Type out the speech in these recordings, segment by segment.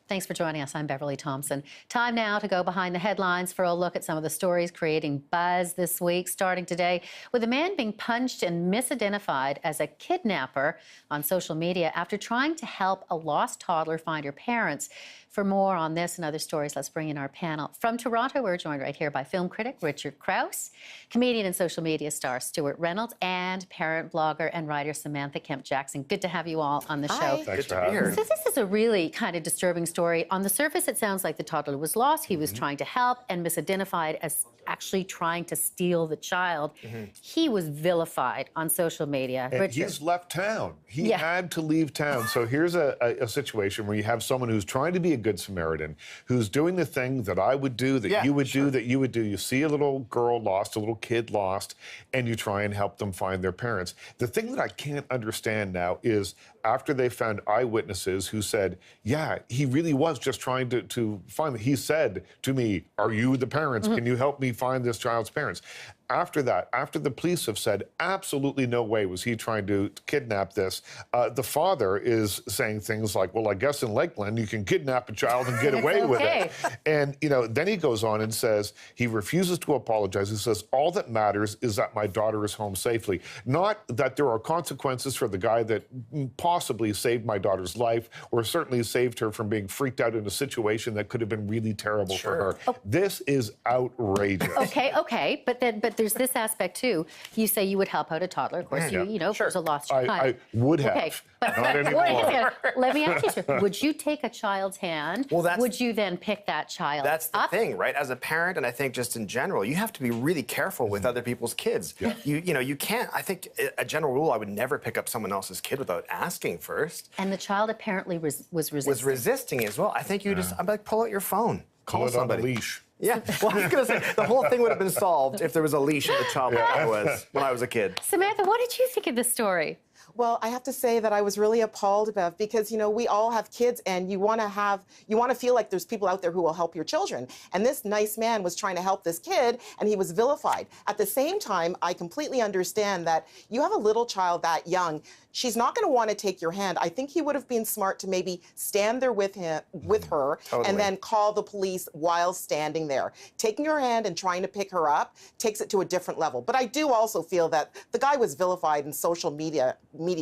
Thanks for joining us. I'm Beverly Thompson. Time now to go behind the headlines for a look at some of the stories creating buzz this week, starting today with a man being punched and misidentified as a kidnapper on social media after trying to help a lost toddler find her parents. For more on this and other stories, let's bring in our panel. From Toronto, we're joined right here by film critic Richard Krause, comedian and social media star Stuart Reynolds, and parent blogger and writer Samantha Kemp-Jackson. Good to have you all on the show. Thanks for having me. So this is a really kind of disturbing story. On the surface, it sounds like the toddler was lost. He was trying to help and misidentified as actually trying to steal the child. He was vilified on social media. And he's left town. He had to leave town. So here's a situation where you have someone who's trying to be a Good Samaritan, who's doing the thing that I would do, that you would do, that you would do. You see a little girl lost, a little kid lost, and you try and help them find their parents. The thing that I can't understand now is after they found eyewitnesses who said, yeah, he really was just trying to find them. He said to me, are you the parents? Can you help me find this child's parents? After that, after the police have said absolutely no way was he trying to kidnap this, the father is saying things like, well, I guess in Lakeland you can kidnap a child and get away with it. And, you know, then he goes on and says he refuses to apologize. He says, all that matters is that my daughter is home safely. Not that there are consequences for the guy that possibly saved my daughter's life or certainly saved her from being freaked out in a situation that could have been really terrible for her. This is outrageous. Okay, but there's this aspect too. You say you would help out a toddler. Of course, you know, there's a lost child. I would have. Okay, but not anymore. Let me ask you, sir, would you take a child's hand? Well, would you then pick that child That's the up? thing, right? As a parent, and I think just in general, you have to be really careful with other people's kids. You know, you can't, I think a general rule, I would never pick up someone else's kid without asking first. And the child apparently was resisting. Was resisting as well. I think you just, I'm like, pull out your phone. Call somebody. On a leash. Yeah, well, I was going to say, the whole thing would have been solved if there was a leash at the child like I was when I was a kid. Samantha, what did you think of this story? Well, I have to say that I was really appalled about because, you know, we all have kids and you want to feel like there's people out there who will help your children. And this nice man was trying to help this kid and he was vilified. At the same time, I completely understand that you have a little child that young. She's not going to want to take your hand. I think he would have been smart to maybe stand there with her, and then call the police while standing there. Taking her hand and trying to pick her up takes it to a different level. But I do also feel that the guy was vilified and social media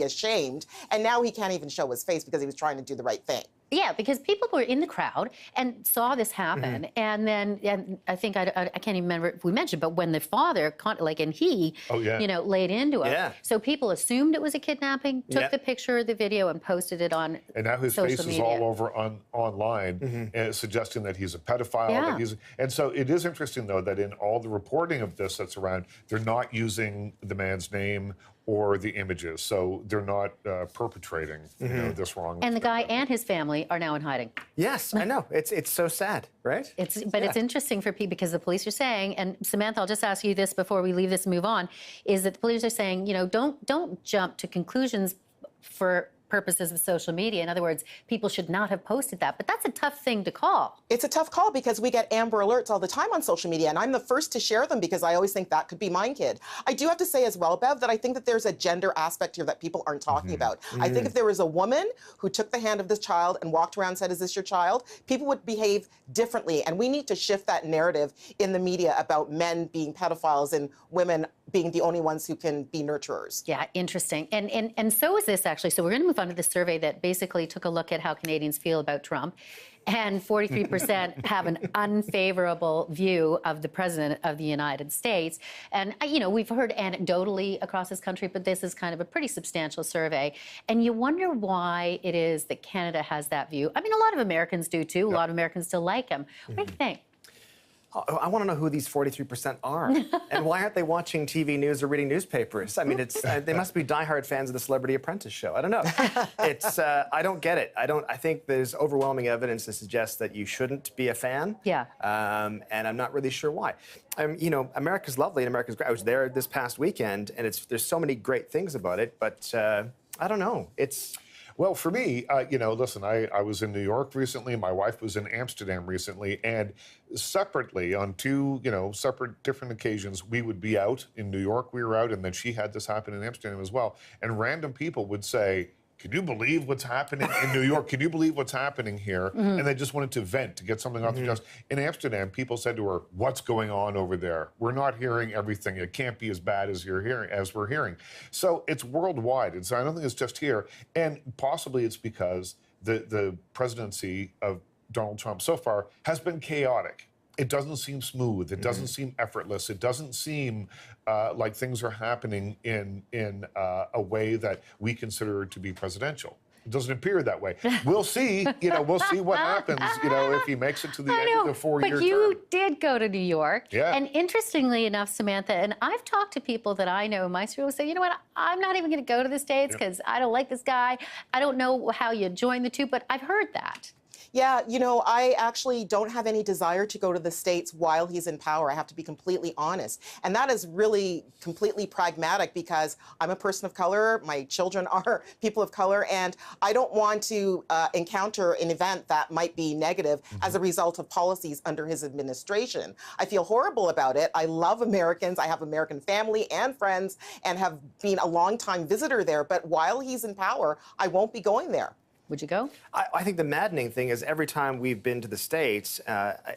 shamed, and now he can't even show his face because he was trying to do the right thing. Yeah, because people were in the crowd and saw this happen, and then I think I can't even remember if we mentioned, but when the father, you know, laid into it, so people assumed it was a kidnapping, took the picture, the video, and posted it on. And now his face is all over online, and suggesting that he's a pedophile. That and so it is interesting though that in all the reporting of this that's around, they're not using the man's name or the images, so they're not perpetrating you know, this wrong. And the guy and his family are now in hiding. Yes, I know. It's so sad, right? It's interesting for people because the police are saying, and Samantha, I'll just ask you this before we leave this and move on, is that the police are saying, you know, don't jump to conclusions for purposes of social media. In other words, people should not have posted that. But that's a tough thing to call. It's a tough call because we get Amber Alerts all the time on social media, and I'm the first to share them because I always think that could be my kid. I do have to say as well, Bev, that I think that there's a gender aspect here that people aren't talking about. I think if there was a woman who took the hand of this child and walked around and said, is this your child? People would behave differently, and we need to shift that narrative in the media about men being pedophiles and women being the only ones who can be nurturers. Yeah, interesting. And so is this actually. So we're going to move on to the survey that basically took a look at how Canadians feel about Trump. And 43% have an unfavorable view of the President of the United States. And, you know, we've heard anecdotally across this country, but this is kind of a pretty substantial survey. And you wonder why it is that Canada has that view. I mean, a lot of Americans do, too. A lot of Americans still like him. What do you think? I want to know who these 43% are, and why aren't they watching TV news or reading newspapers? I mean, they must be diehard fans of the Celebrity Apprentice show. I don't know. I don't get it. I think there's overwhelming evidence to suggest that you shouldn't be a fan. Yeah. And I'm not really sure why. You know, America's lovely and America's great. I was there this past weekend, and there's so many great things about it, but I don't know. Well, for me, you know, listen, I was in New York recently. My wife was in Amsterdam recently. And separately, on two, you know, separate different occasions, we would be out. In New York, we were out. And then she had this happen in Amsterdam as well. And random people would say, can you believe what's happening in New York? Can you believe what's happening here? And they just wanted to vent, to get something off their chest. In Amsterdam, people said to her, what's going on over there? We're not hearing everything. It can't be as bad as we're hearing. So it's worldwide. I don't think it's just here. And possibly it's because the presidency of Donald Trump so far has been chaotic. It doesn't seem smooth. It doesn't seem effortless. It doesn't seem like things are happening in a way that we consider to be presidential. It doesn't appear that way. We'll see. We'll see what happens. If he makes it to the end of the 4-year term. But you did go to New York. Yeah. And interestingly enough, Samantha, and I've talked to people that I know in my circle who say, you know what, I'm not even going to go to the States because I don't like this guy. I don't know how you join the two, but I've heard that. Yeah, I actually don't have any desire to go to the States while he's in power. I have to be completely honest. And that is really completely pragmatic because I'm a person of color, my children are people of color, and I don't want to encounter an event that might be negative as a result of policies under his administration. I feel horrible about it. I love Americans. I have American family and friends and have been a longtime visitor there. But while he's in power, I won't be going there. Would you go? I think the maddening thing is every time we've been to the States, I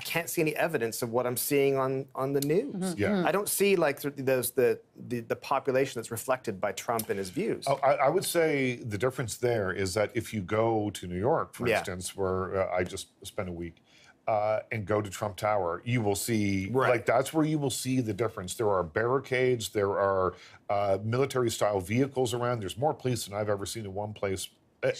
can't see any evidence of what I'm seeing on the news. I don't see like the population that's reflected by Trump and his views. Oh, I would say the difference there is that if you go to New York, for instance, where I just spent a week, and go to Trump Tower, you will see, like, that's where you will see the difference. There are barricades, there are military-style vehicles around. There's more police than I've ever seen in one place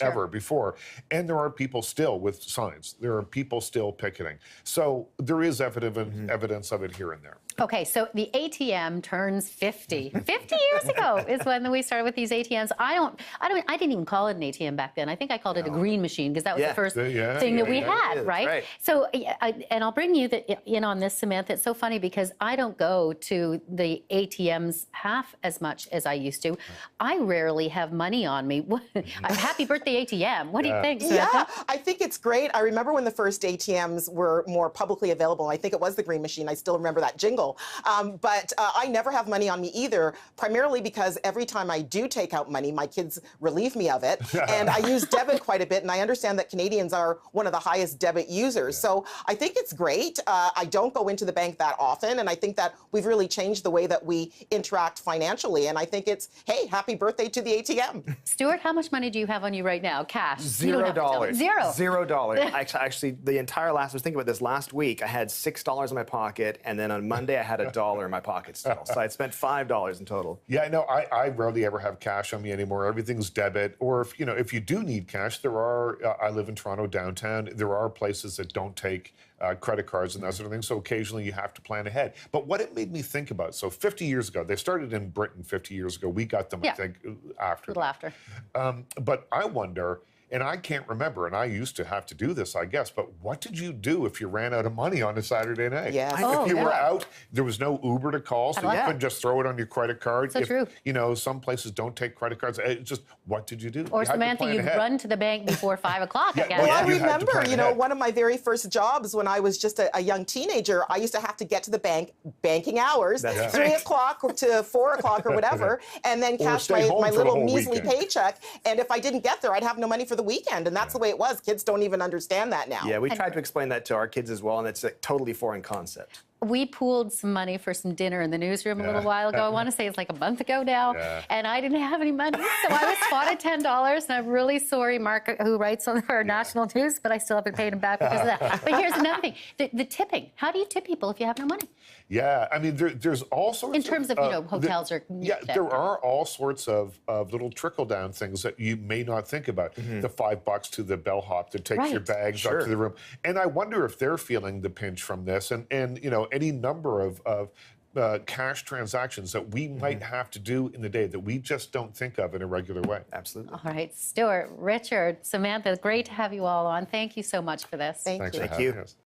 ever before. And there are people still with signs. There are people still picketing. So there is evidence of it here and there. Okay, so the ATM turns 50. 50 years ago is when we started with these ATMs. I didn't even call it an ATM back then. I think I called it a green machine because that was the first thing that we had, right? So, and I'll bring you in on this, Samantha. It's so funny because I don't go to the ATMs half as much as I used to. I rarely have money on me. Happy birthday, ATM. What do you think, Samantha? Yeah, I think it's great. I remember when the first ATMs were more publicly available. I think it was the green machine. I still remember that jingle. But I never have money on me either, primarily because every time I do take out money, my kids relieve me of it. And I use debit quite a bit, and I understand that Canadians are one of the highest debit users. So I think it's great. I don't go into the bank that often, and I think that we've really changed the way that we interact financially. And I think it's, hey, happy birthday to the ATM. Stuart, how much money do you have on you right now? Cash? $0. $0. Actually, the entire I was thinking about this last week. I had $6 in my pocket, and then on Monday I had $1 in my pocket still. So I'd spent $5 in total. Yeah, no, I rarely ever have cash on me anymore. Everything's debit. Or if you do need cash, there are. I live in Toronto downtown. There are places that don't take credit cards and that sort of thing. So occasionally you have to plan ahead. But what it made me think about, so 50 years ago, they started in Britain 50 years ago. We got them, I think, after. A little after. But I wonder, and I can't remember, and I used to have to do this, I guess, but what did you do if you ran out of money on a Saturday night? Yes. If you were out, there was no Uber to call, so you couldn't just throw it on your credit card. So true. Some places don't take credit cards. It's just, what did you do? Or Samantha, you'd run to the bank before 5 o'clock, I guess. Well, I remember, one of my very first jobs when I was just a young teenager, I used to have to get to the bank, banking hours, 3 o'clock to 4 o'clock or whatever, and then cash my little measly paycheck. And if I didn't get there, I'd have no money for the weekend. And that's the way it was. Kids don't even understand that now. Yeah, we tried to explain that to our kids as well, and it's a totally foreign concept. We pooled some money for some dinner in the newsroom a little while ago. I want to say it's like a month ago now. And I didn't have any money. So I was spotted $10. And I'm really sorry, Mark, who writes on our national news, but I still haven't paid him back because of that. But here's another thing. The tipping. How do you tip people if you have no money? Yeah, I mean, there's all sorts in terms of, hotels or... there are all sorts of little trickle-down things that you may not think about. The $5 to the bellhop that takes your bags up to the room. And I wonder if they're feeling the pinch from this. And any number of cash transactions that we might have to do in the day that we just don't think of in a regular way. Absolutely. All right, Stuart, Richard, Samantha, great to have you all on. Thank you so much for this. Thank you. Thank you.